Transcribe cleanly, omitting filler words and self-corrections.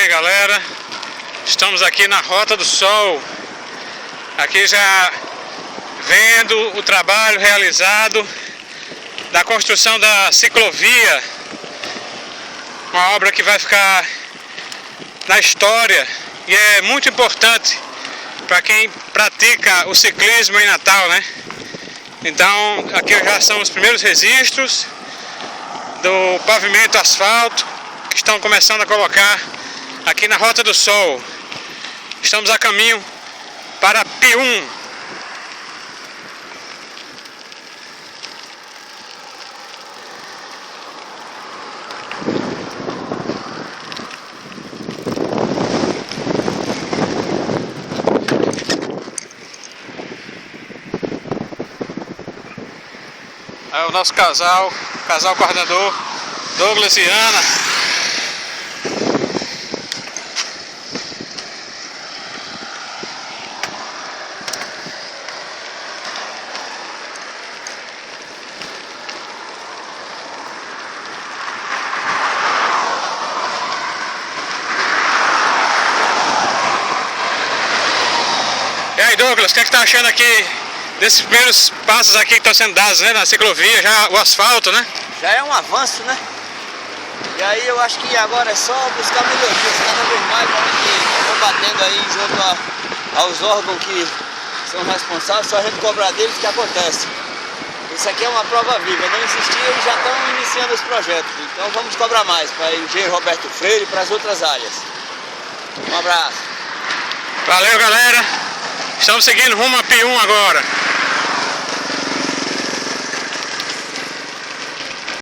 bem, galera? Estamos aqui na Rota do Sol. Aqui já vendo o trabalho realizado da construção da ciclovia. Uma obra que vai ficar na história e é muito importante para quem pratica o ciclismo em Natal, né? Então, aqui já são os primeiros registros do pavimento asfalto que estão começando a colocar aqui na Rota do Sol. Estamos a caminho para Pium. É o nosso casal coordenador, Douglas e Ana. E aí, Douglas, o que é que tá achando aqui desses primeiros passos aqui que estão sendo dados, né, na ciclovia, já o asfalto, né? Já é um avanço, né? E aí eu acho que agora é só buscar melhorias, cada vez mais a gente combatendo aí junto aos órgãos que são responsáveis, só a gente cobrar deles que acontece. Isso aqui é uma prova viva, não existia e já estão iniciando os projetos. Então vamos cobrar mais para o engenheiro Roberto Freire e para as outras áreas. Um abraço. Valeu, galera. Estamos seguindo rumo a Pium agora.